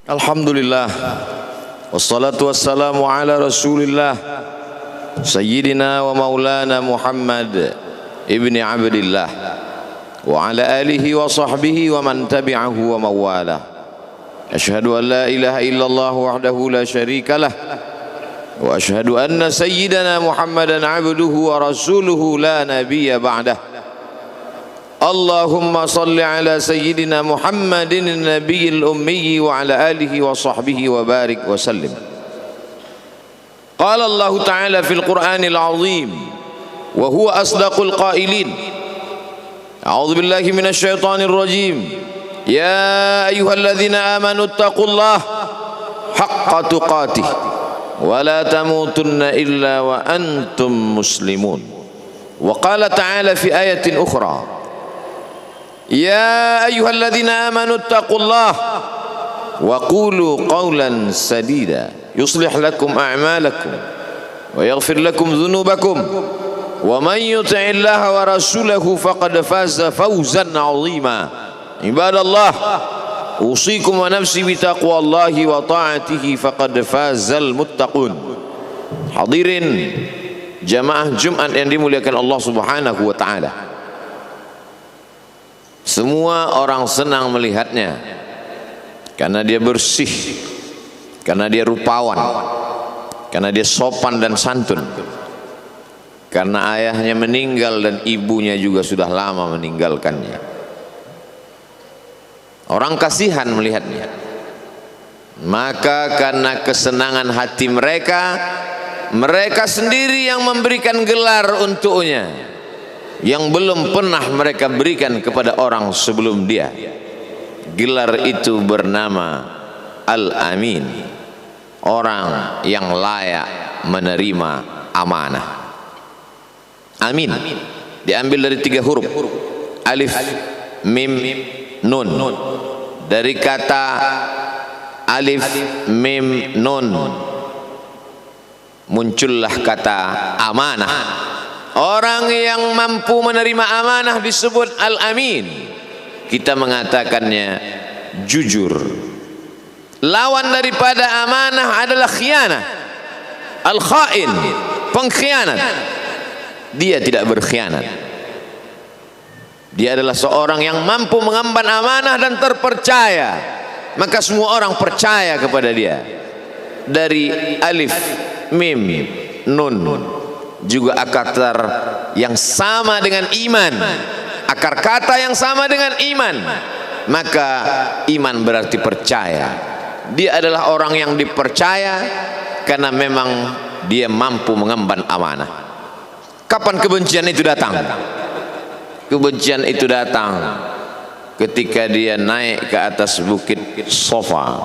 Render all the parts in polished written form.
Alhamdulillah, wassalatu wassalamu ala rasulillah Sayyidina wa maulana Muhammad ibni Abdillah wa ala alihi wa sahbihi wa man tabi'ahu wa mawala. Ashhadu an la ilaha illallah wahdahu la syarika lah wa ashhadu anna sayyidana Muhammadan abduhu wa rasuluhu la nabiyya ba'dah. Allahumma salli ala sayyidina Muhammadin nabiyil ummi wa ala alihi wa sahbihi wa barik wa sallim. Qala Allah Ta'ala fil Qur'anil azim wa huwa asdaqul qailin. A'udzu billahi minasy syaithanir rajim. Ya ayyuhalladzina amanu taqullaha haqqa tuqatih wa la tamutunna illa wa antum muslimun. Wa qala ta'ala fi ayatin ukhra. Ya ayyuhalladzina amanu taqullaha wa qulu qawlan sadida yuslih lakum a'malakum wa yaghfir lakum dhunubakum wa man yuti'illaha wa rasulahu faqad faza fawzan 'azima. Ibadallah, usikum wa nafsi bi taqwallahi wa ta'atihi faqad fazal muttaqun. Hadirin jamaah Jumat yang dimuliakan Allah Subhanahu wa taala. Semua orang senang melihatnya karena dia bersih, karena dia rupawan, karena dia sopan dan santun, karena ayahnya meninggal dan ibunya juga sudah lama meninggalkannya. Orang kasihan melihatnya, maka karena kesenangan hati mereka, mereka sendiri yang memberikan gelar untuknya yang belum pernah mereka berikan kepada orang sebelum dia. Gelar itu bernama Al-Amin, orang yang layak menerima amanah. Amin diambil dari 3 huruf, alif, mim, nun. Dari kata alif, mim, nun muncullah kata amanah. Orang yang mampu menerima amanah disebut Al-Amin. Kita mengatakannya jujur. Lawan daripada amanah adalah khianah, al-khain, pengkhianat. Dia tidak berkhianat. Dia adalah seorang yang mampu mengemban amanah dan terpercaya, maka semua orang percaya kepada dia. Dari alif, mim, nun juga akar yang sama dengan iman, akar kata yang sama dengan iman, maka iman berarti percaya. Dia adalah orang yang dipercaya karena memang dia mampu mengemban amanah. Kapan kebencian itu datang? Kebencian itu datang ketika dia naik ke atas bukit Safa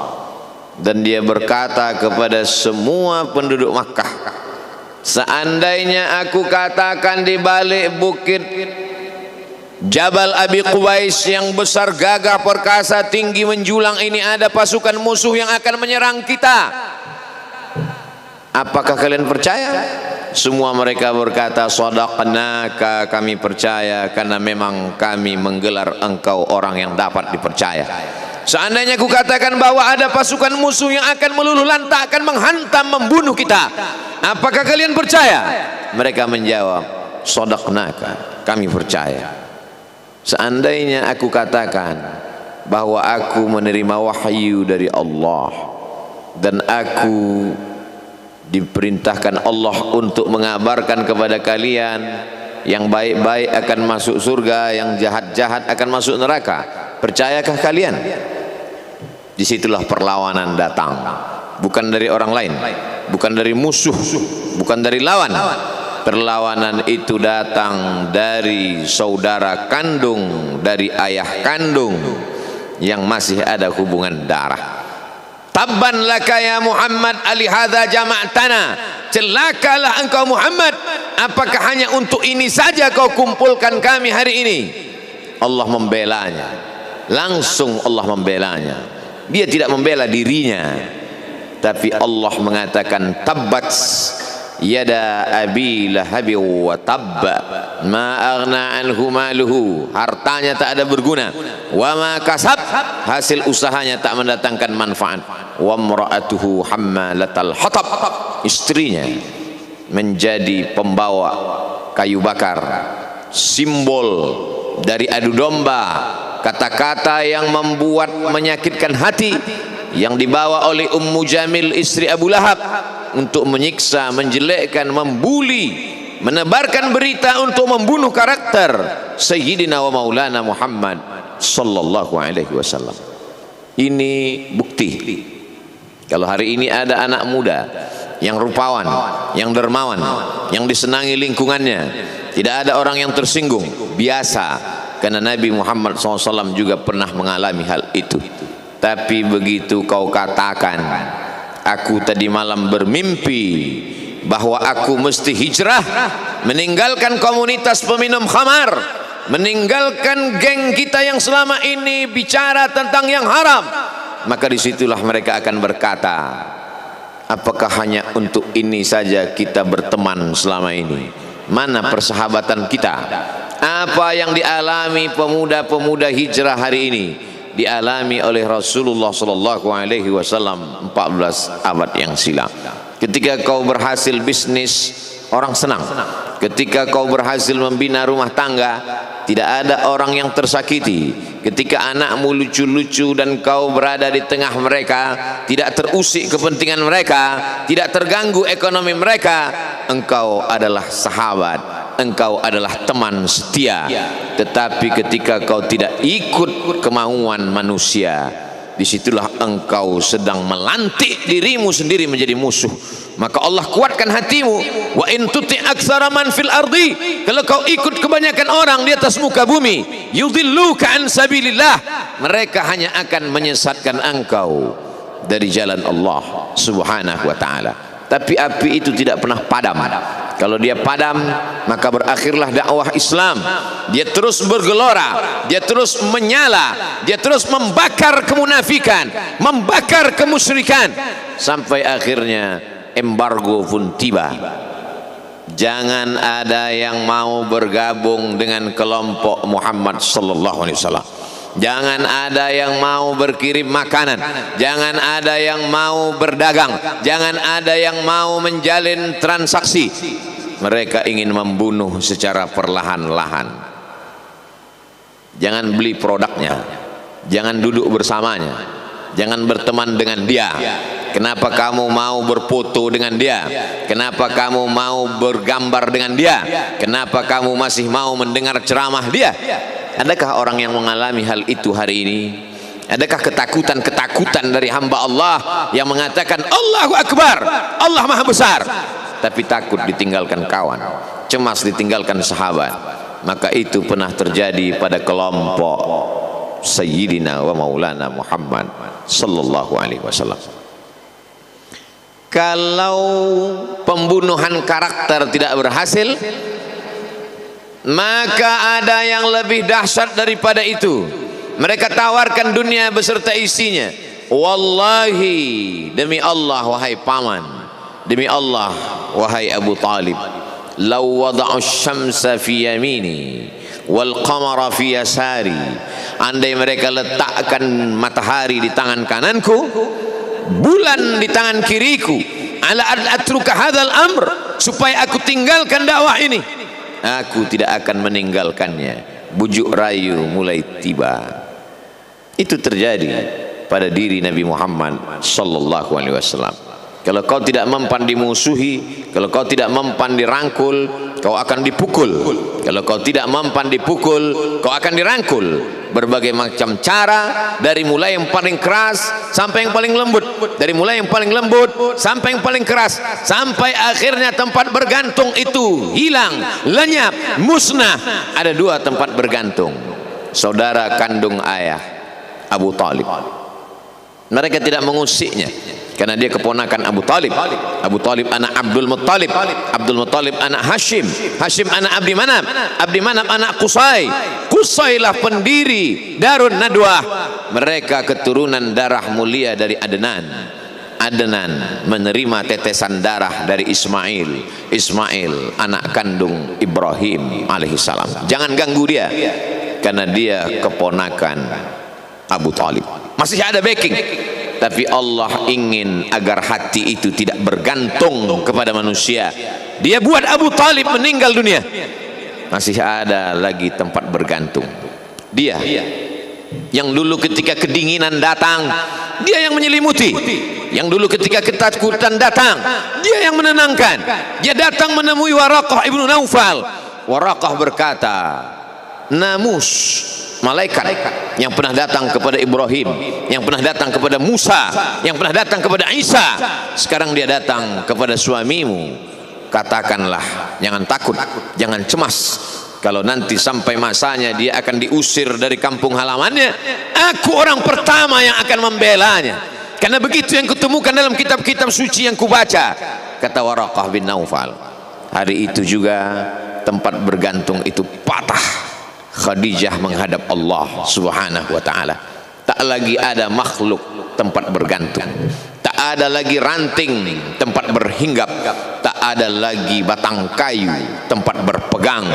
dan dia berkata kepada semua penduduk Makkah, seandainya aku katakan di balik bukit Jabal Abi Qubais yang besar, gagah, perkasa, tinggi, menjulang ini ada pasukan musuh yang akan menyerang kita, apakah kalian percaya? Semua mereka berkata, shadaqnaka, kami percaya karena memang kami menggelar engkau orang yang dapat dipercaya. Seandainya aku katakan bahwa ada pasukan musuh yang akan meluluh lantakkan, menghantam, membunuh kita, apakah kalian percaya? Mereka menjawab, shadaqnaka, kami percaya. Seandainya aku katakan bahwa aku menerima wahyu dari Allah dan aku diperintahkan Allah untuk mengabarkan kepada kalian yang baik-baik akan masuk surga, yang jahat-jahat akan masuk neraka, percayakah kalian? Disitulah perlawanan datang, bukan dari orang lain, bukan dari musuh, bukan dari lawan. Perlawanan itu datang dari saudara kandung, dari ayah kandung yang masih ada hubungan darah. Tabban laka ya Muhammad alihadza jama'tana, celakalah engkau Muhammad, apakah hanya untuk ini saja kau kumpulkan kami hari ini? Allah membelanya, langsung Allah membelanya. Dia tidak membela dirinya, tapi Allah mengatakan tabbat yada abi lahabi wa tabba ma aghna anhu maluhu, hartanya tak ada berguna, wa ma kasab, hasil usahanya tak mendatangkan manfaat, wa imra'atuhu hammalatal hatab, istrinya menjadi pembawa kayu bakar, simbol dari adu domba, kata-kata yang membuat menyakitkan hati yang dibawa oleh Ummu Jamil istri Abu Lahab untuk menyiksa, menjelekkan, membuli, menebarkan berita untuk membunuh karakter Sayyidina wa Maulana Muhammad sallallahu alaihi wasallam. Ini bukti kalau hari ini ada anak muda yang rupawan, yang dermawan, yang disenangi lingkungannya, tidak ada orang yang tersinggung, biasa, karena Nabi Muhammad SAW juga pernah mengalami hal itu. Tapi begitu kau katakan, aku tadi malam bermimpi bahwa aku mesti hijrah, meninggalkan komunitas peminum khamar, meninggalkan geng kita yang selama ini bicara tentang yang haram, maka disitulah mereka akan berkata, apakah hanya untuk ini saja kita berteman selama ini? Mana persahabatan kita? Apa yang dialami pemuda-pemuda hijrah hari ini dialami oleh Rasulullah sallallahu alaihi wasallam 14 abad yang silam. Ketika kau berhasil bisnis, orang senang. Ketika kau berhasil membina rumah tangga, tidak ada orang yang tersakiti. Ketika anakmu lucu-lucu dan kau berada di tengah mereka, tidak terusik kepentingan mereka, tidak terganggu ekonomi mereka, engkau adalah sahabat, engkau adalah teman setia. Tetapi ketika kau tidak ikut kemauan manusia, disitulah engkau sedang melantik dirimu sendiri menjadi musuh. Maka Allah kuatkan hatimu. Wa in tuti' aktsara man fil ardi, kalau kau ikut kebanyakan orang di atas muka bumi, yudhilluka an sabilillah, mereka hanya akan menyesatkan engkau dari jalan Allah subhanahu wa ta'ala. Tapi api itu tidak pernah padam. Kalau dia padam, maka berakhirlah dakwah Islam. Dia terus bergelora, dia terus menyala, dia terus membakar kemunafikan, membakar kemusyrikan, sampai akhirnya embargo pun tiba. Jangan ada yang mau bergabung dengan kelompok Muhammad sallallahu alaihi wasallam. Jangan ada yang mau berkirim makanan, jangan ada yang mau berdagang, jangan ada yang mau menjalin transaksi. Mereka ingin membunuh secara perlahan-lahan. Jangan beli produknya, jangan duduk bersamanya, jangan berteman dengan dia. Kenapa kamu mau berfoto dengan dia? Kenapa kamu mau bergambar dengan dia? Kenapa kamu masih mau mendengar ceramah dia? Adakah orang yang mengalami hal itu hari ini? Adakah ketakutan-ketakutan dari hamba Allah yang mengatakan Allahu Akbar, Allah Maha Besar, tapi takut ditinggalkan kawan, cemas ditinggalkan sahabat? Maka itu pernah terjadi pada kelompok Sayyidina wa Maulana Muhammad sallallahu alaihi wasallam. Kalau pembunuhan karakter tidak berhasil, maka ada yang lebih dahsyat daripada itu. Mereka tawarkan dunia beserta isinya. Wallahi, demi Allah wahai paman, demi Allah wahai Abu Talib, law wada'u syamsa fi yamini wal qamara fi yasari, andai mereka letakkan matahari di tangan kananku, bulan di tangan kiriku, ala atruka hadzal amr, supaya aku tinggalkan dakwah ini, aku tidak akan meninggalkannya. Bujuk rayu mulai tiba. Itu terjadi pada diri Nabi Muhammad sallallahu alaihi wasallam. Kalau kau tidak mempan dimusuhi, kalau kau tidak mempan dirangkul, kau akan dipukul. Kalau kau tidak mempan dipukul, kau akan dirangkul. Berbagai macam cara, dari mulai yang paling keras sampai yang paling lembut, dari mulai yang paling lembut sampai yang paling keras, sampai akhirnya tempat bergantung itu hilang, lenyap, musnah. Ada dua tempat bergantung, saudara kandung ayah Abu Talib. Mereka tidak mengusiknya karena dia keponakan Abu Talib. Abu Talib anak Abdul Muttalib, Abdul Muttalib anak Hashim, Hashim anak Abdi Manaf, Abdi Manaf anak Qusay, Qusaylah pendiri Darun Nadwah. Mereka keturunan darah mulia dari Adnan. Adnan menerima tetesan darah dari Ismail anak kandung Ibrahim alaihissalam. Jangan ganggu dia, karena dia keponakan Abu Talib. Masih ada backing, tapi Allah ingin agar hati itu tidak bergantung kepada manusia. Dia buat Abu Talib meninggal dunia, masih ada lagi tempat bergantung. Dia yang dulu ketika kedinginan datang, dia yang menyelimuti. Yang dulu ketika ketakutan datang, dia yang menenangkan. Dia datang menemui Waraqah ibnu Naufal. Waraqah berkata, namus, malaikat yang pernah datang kepada Ibrahim, yang pernah datang kepada Musa, yang pernah datang kepada Isa, sekarang dia datang kepada suamimu. Katakanlah, jangan takut, jangan cemas. Kalau nanti sampai masanya dia akan diusir dari kampung halamannya, aku orang pertama yang akan membelanya. Karena begitu yang kutemukan dalam kitab-kitab suci yang kubaca, kata Waraqah bin Naufal. Hari itu juga tempat bergantung itu patah. Khadijah menghadap Allah subhanahu wa ta'ala. Tak lagi ada makhluk tempat bergantung, tak ada lagi ranting tempat berhinggap, tak ada lagi batang kayu tempat berpegang.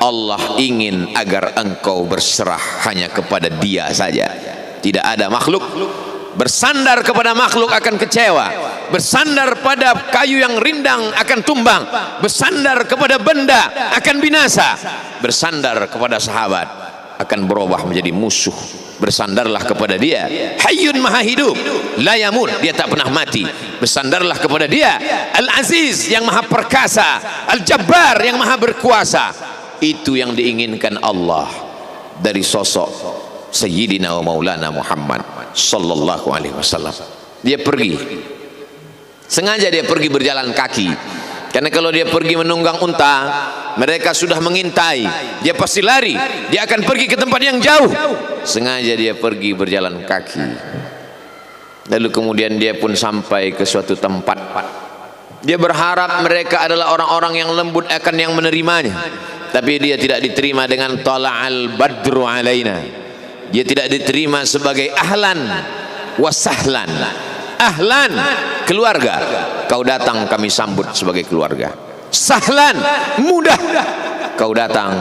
Allah ingin agar engkau berserah hanya kepada Dia saja. Tidak ada makhluk. Bersandar kepada makhluk akan kecewa, bersandar pada kayu yang rindang akan tumbang, bersandar kepada benda akan binasa, bersandar kepada sahabat akan berubah menjadi musuh. Bersandarlah kepada Dia, Hayyun Maha Hidup, la yamut, Dia tak pernah mati. Bersandarlah kepada Dia, Al-Aziz yang Maha Perkasa, Al-Jabbar yang Maha Berkuasa. Itu yang diinginkan Allah dari sosok Sayyidina wa Maulana Muhammad sallallahu alaihi wasallam. Dia pergi, sengaja dia pergi berjalan kaki, karena kalau dia pergi menunggang unta, mereka sudah mengintai, dia pasti lari, dia akan pergi ke tempat yang jauh. Sengaja dia pergi berjalan kaki. Lalu kemudian dia pun sampai ke suatu tempat. Dia berharap mereka adalah orang-orang yang lembut akan yang menerimanya, tapi dia tidak diterima dengan tala'al badru alaina. Dia tidak diterima sebagai ahlan wasahlan. Ahlan, keluarga, kau datang kami sambut sebagai keluarga. Sahlan, mudah, kau datang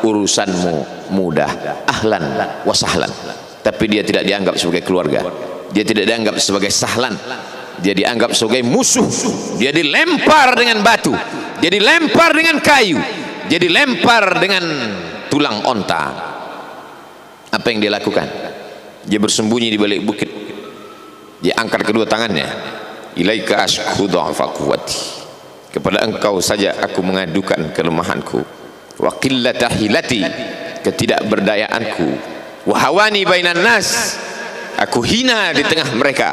urusanmu mudah. Ahlan wasahlan. Tapi dia tidak dianggap sebagai keluarga, dia tidak dianggap sebagai sahlan, dia dianggap sebagai musuh. Dia dilempar dengan batu, dia dilempar dengan kayu, dia dilempar dengan tulang onta. Apa yang dia lakukan? Dia bersembunyi di balik bukit. Dia angkat kedua tangannya. Ilaika ashku dha'fa quwwati. Kepada engkau saja aku mengadukan kelemahanku. Wa qillata hilati, ketidakberdayaanku. Wa hawani bainan nas, aku hina di tengah mereka.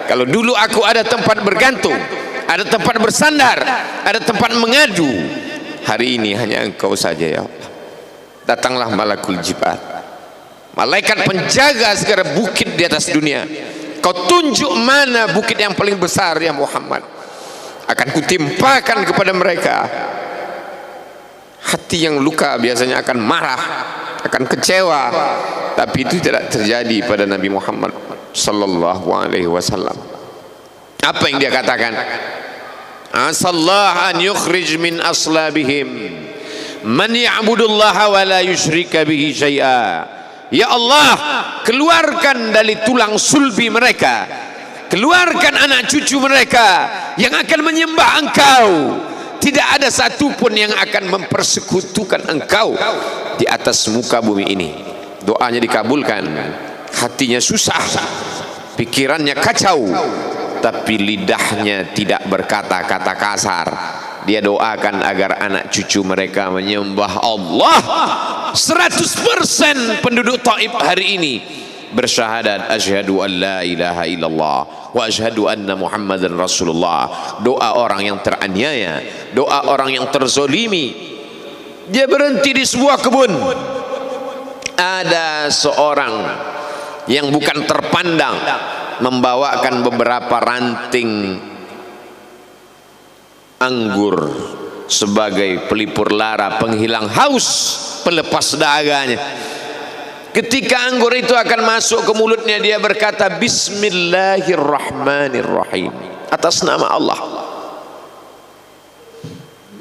Kalau dulu aku ada tempat bergantung, ada tempat bersandar, ada tempat mengadu, hari ini hanya engkau saja ya Allah. Datanglah malakul jibal, malaikat penjaga segala bukit di atas dunia. Kau tunjuk mana bukit yang paling besar ya Muhammad, akan kutimpakan kepada mereka. Hati yang luka biasanya akan marah, akan kecewa, tapi itu tidak terjadi pada Nabi Muhammad sallallahu alaihi wasallam. Apa yang dia katakan? Asallah an yukhrij min aslabihim man ya'budullaha wa la yusyrika bihi syai'a. Ya Allah, keluarkan dari tulang sulbi mereka, keluarkan anak cucu mereka yang akan menyembah Engkau. Tidak ada satupun yang akan mempersekutukan Engkau di atas muka bumi ini. Doanya dikabulkan, hatinya susah, pikirannya kacau, tapi lidahnya tidak berkata-kata kasar. Dia doakan agar anak cucu mereka menyembah Allah. 100% penduduk Taif hari ini bersyahadat asyhadu an la ilaha illallah wa asyhadu anna Muhammadan Rasulullah. Doa orang yang teraniaya, doa orang yang terzolimi. Dia berhenti di sebuah kebun. Ada seorang yang bukan terpandang membawakan beberapa ranting anggur sebagai pelipur lara, penghilang haus, pelepas daganya. Ketika anggur itu akan masuk ke mulutnya, dia berkata Bismillahirrahmanirrahim, atas nama Allah.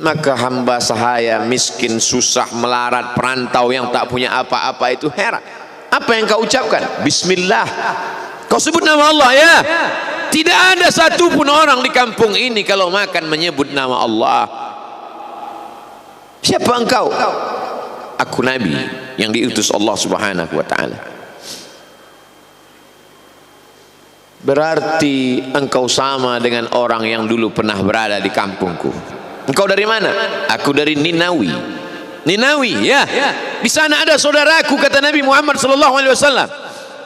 Maka hamba sahaya miskin, susah, melarat, perantau yang tak punya apa-apa itu heran. Apa yang kau ucapkan? Bismillah. Kau sebut nama Allah ya. Tidak ada satupun orang di kampung ini kalau makan menyebut nama Allah. Siapa engkau? Aku Nabi yang diutus Allah Subhanahu wa ta'ala. Berarti engkau sama dengan orang yang dulu pernah berada di kampungku. Engkau dari mana? Aku dari Ninawi. Ninawi, ya. Di sana ada saudaraku, kata Nabi Muhammad sallallahu alaihi wasallam.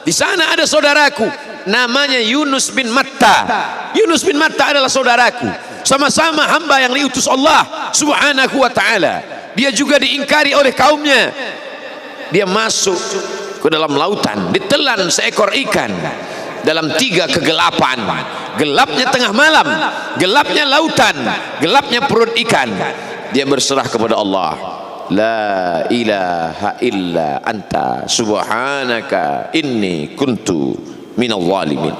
Di sana ada saudaraku, namanya Yunus bin Matta. Yunus bin Matta adalah saudaraku. Sama-sama hamba yang diutus Allah Subhanahu wa ta'ala. Dia juga diingkari oleh kaumnya. Dia masuk ke dalam lautan, ditelan seekor ikan dalam 3 kegelapan. Gelapnya tengah malam, gelapnya lautan, gelapnya perut ikan. Dia berserah kepada Allah. La ilaha illa anta subhanaka inni kuntu minal zalimin.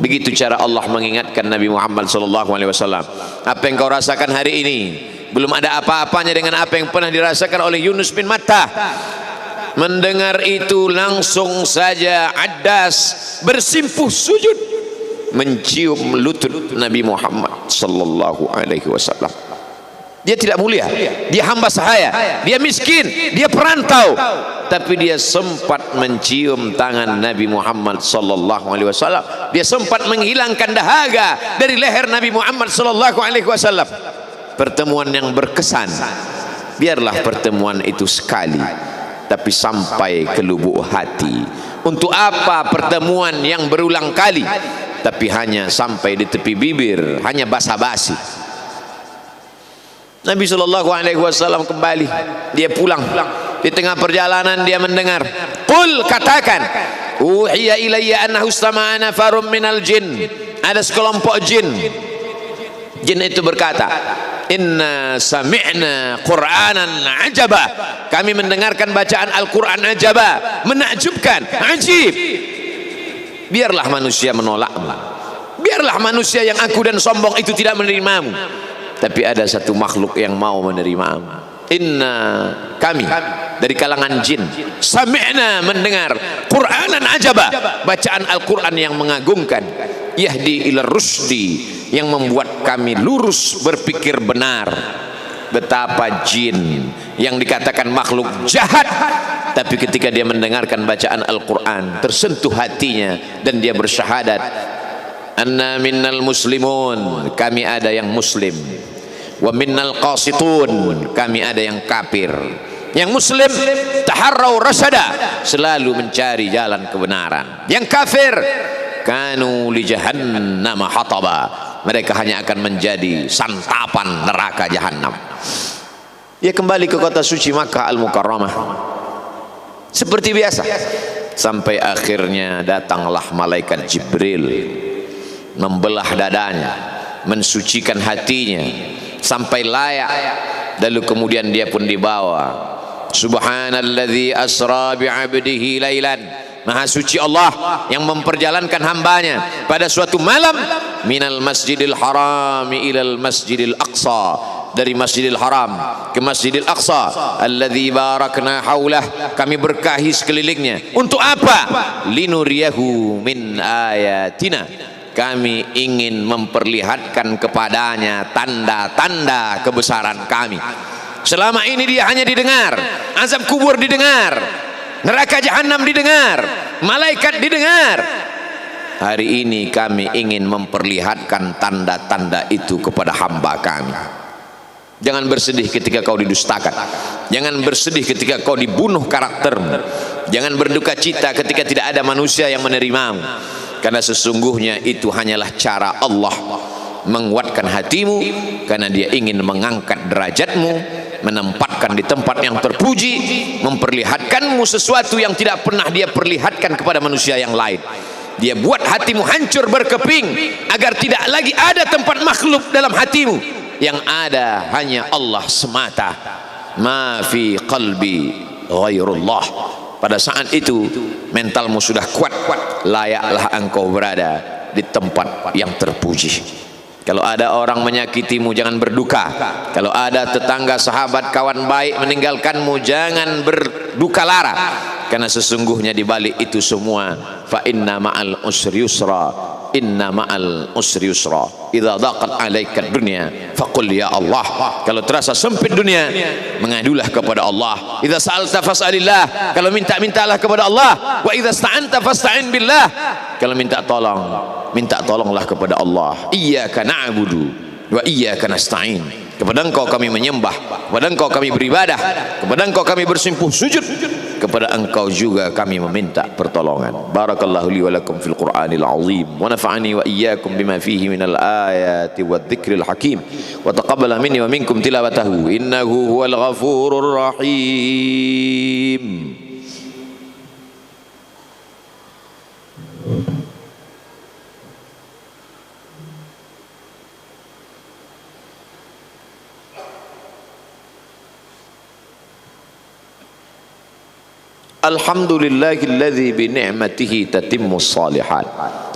Begitu cara Allah mengingatkan Nabi Muhammad sallallahu alaihi wasallam. Apa yang kau rasakan hari ini belum ada apa-apanya dengan apa yang pernah dirasakan oleh Yunus bin Matta. Mendengar itu langsung saja Addas bersimpuh sujud mencium lutut Nabi Muhammad sallallahu alaihi wasallam. Dia tidak mulia, dia hamba sahaya, dia miskin, dia perantau, tapi dia sempat mencium tangan Nabi Muhammad sallallahu alaihi wasallam. Dia sempat menghilangkan dahaga dari leher Nabi Muhammad sallallahu alaihi wasallam. Pertemuan yang berkesan. Biarlah pertemuan itu sekali, tapi sampai ke lubuk hati. Untuk apa pertemuan yang berulang kali tapi hanya sampai di tepi bibir, hanya basa-basi? Nabi sallallahu alaihi wasallam kembali, dia pulang. Di tengah perjalanan dia mendengar, qul, katakan, uhiya ilayya annahu istama'ana nafarun minal jin. Ada sekelompok jin. Jin itu berkata, inna sami'na qur'anan ajaba. Kami mendengarkan bacaan Al-Quran ajaba, menakjubkan, ajib. Biarlah manusia menolakmu, biarlah manusia yang aku dan sombong itu tidak menerimamu, tapi ada satu makhluk yang mau menerimamu. Inna, kami dari kalangan jin, sami'na, mendengar, Qur'anan ajaba, bacaan Al-Quran yang mengagumkan, yahdi ila rusdi, yang membuat kami lurus berpikir benar. Betapa jin yang dikatakan makhluk jahat, tapi ketika dia mendengarkan bacaan Al-Quran tersentuh hatinya dan dia bersyahadat, anna minnal muslimun, kami ada yang muslim, wa minnal qasitun, kami ada yang kafir. Yang muslim taharrau rasyada, selalu mencari jalan kebenaran. Yang kafir kanu li jahannam hataba, mereka hanya akan menjadi santapan neraka jahanam. Dia kembali ke kota suci Makkah Al-Mukarramah seperti biasa, sampai akhirnya datanglah malaikat Jibril membelah dadanya, mensucikan hatinya sampai layak. Lalu kemudian dia pun dibawa. Subhanalladzi asra bi'abdihi lailan, maha suci Allah yang memperjalankan hambanya pada suatu malam, minal masjidil harami ilal masjidil aqsa, dari masjidil haram ke masjidil aqsa, alladzi barakna haulah, kami berkahi sekelilingnya. Untuk apa? Linuriyahu min ayatina, kami ingin memperlihatkan kepadanya tanda-tanda kebesaran kami. Selama ini dia hanya didengar, azab kubur didengar, neraka jahanam didengar, malaikat didengar. Hari ini kami ingin memperlihatkan tanda-tanda itu kepada hamba kami. Jangan bersedih ketika kau didustakan, jangan bersedih ketika kau dibunuh karaktermu, jangan berduka cita ketika tidak ada manusia yang menerimamu, karena sesungguhnya itu hanyalah cara Allah menguatkan hatimu, karena dia ingin mengangkat derajatmu, menempatkan di tempat yang terpuji, memperlihatkanmu sesuatu yang tidak pernah dia perlihatkan kepada manusia yang lain. Dia buat hatimu hancur berkeping agar tidak lagi ada tempat makhluk dalam hatimu, yang ada hanya Allah semata. Ma fi qalbi ghairullah, pada saat itu mentalmu sudah kuat, layaklah engkau berada di tempat yang terpuji. Kalau ada orang menyakitimu, jangan berduka. Kalau ada tetangga, sahabat, kawan baik meninggalkanmu, jangan berduka lara, karena sesungguhnya di balik itu semua, fa inna ma'al usri yusra, inna ma'al usri yusra, idza daqat 'alaika dunya faqul ya Allah. Kalau terasa sempit dunia, mengadulah kepada Allah. Idza sa'alta fas'alillah, kalau minta-mintalah kepada Allah. Wa idza sta'anta fasta'in billah, kalau minta tolonglah kepada Allah. Iyyaka na'budu wa iyyaka nasta'in, kepada engkau kami menyembah, kepada engkau kami beribadah, kepada engkau kami bersimpuh sujud, kepada engkau juga kami meminta pertolongan. Barakallahu li wa lakum fil Qur'anil azim, wa nafa'ani wa iyyakum bima fihi minal ayati wadh-dhikril hakim, wa taqabbala minni wa minkum tilawatahu innahu huwal ghafurur rahim. Alhamdulillahilladzi bi ni'matihi tatimmus shalihat.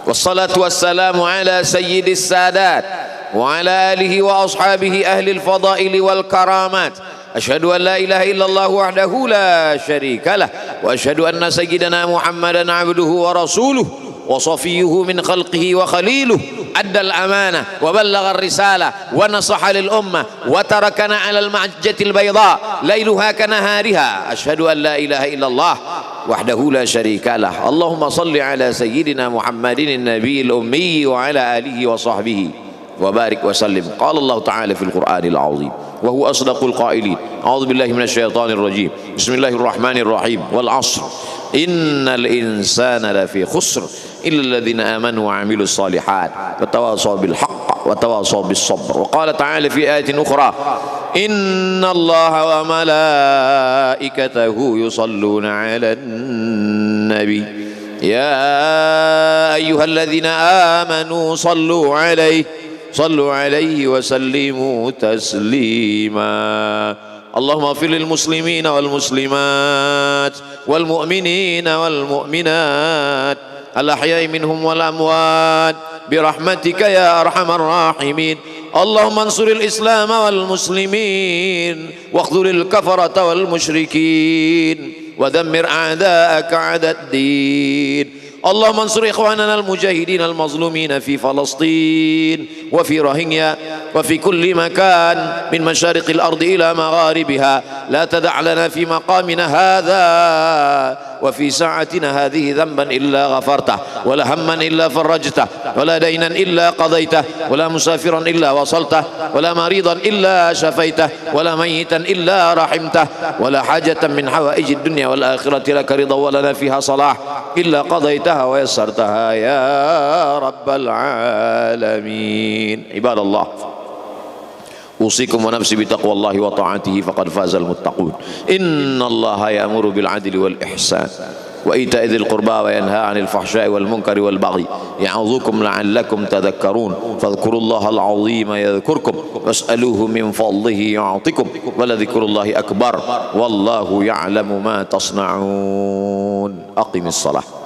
Wassalatu wassalamu ala sayyidis sadat wa ala alihi wa ashabihi ahlil fadaili wal karamat. Asyhadu an la ilaha illallah wahdahu la syarika lah, wa asyhadu anna sayyidana Muhammadan abduhu wa rasuluh wa safiyyuhu min khalqihi wa khaliluh. Addal amanah wa ballagha ar-risalah wa nasaha lil ummah wa tarakana 'alal mahajjatil bayda lailuha kanahariha. Asyhadu an la ilaha illallah wahdahu la syarika lah. Allahumma salli ala sayyidina Muhammadin an-nabiyil ummi wa ala alihi wa sahbihi wa barik wa sallim. Qala Allah ta'ala fil Qur'anil azim wa huwa asdaqul qailin. A'udzu billahi minasy syaithanir rajim. Bismillahirrahmanirrahim. Wal 'ashr innal insana lafi khusr illa alladhina amanu wa 'amilus shalihat wa tawasaw bil haqq wa tawasaw bis sabr. Wa qala ta'ala fi ayatin ukhra inna Allaha wa malaikatahu yusalluna 'alan nabi ya ayyuhalladzina amanu sallu 'alaihi wa sallimu taslima. Allahumma ighfir lil muslimina wal muslimat wal mu'minina wal mu'minat al ahya'i minhum wal amwat bi rahmatika ya arhamar rahimin. Allahumma ansuril islam wal muslimin wa khudhulil kafarata wal musyrikin wa dammir a'da'aka 'adad din. Allahumma ansur ikhwanana al-mujahidin al-mazlumin fi Falastin wa fi Rohingya wa fi kulli makan min masyariqil ardi ila magharibiha. La tada' lana fi maqamina hadha wa fi sa'atina hadhihi dhanban illa ghafartah wa la hamman illa farajtah wa la daynan illa qadaytah wa la musafiran illa wasaltah wa la maridan illa shafaitah wa la mayitan illa rahimtah wa la hajatan min hawaijid dunya wal akhirati laka ridha wa lana fiha salah illa qadaytah wa yassartaha ya rabbal alamin. Ibadallah, usikum wa nafsi bi taqwallahi wa ta'atihi faqad fazal muttaqun. Innallaha ya'muru bil 'adli wal ihsan wa ita'i dzil qurba wa yanha 'anil fahsya'i wal munkari wal baghi ya'udzukum la'allakum tadhakkarun. Fadhkurullahal 'azima yadhkurkum was'aluhu min fadlihi yu'tikum wa la dzikrullahi akbar wallahu ya'lamu ma tasna'un. Aqimis shalah.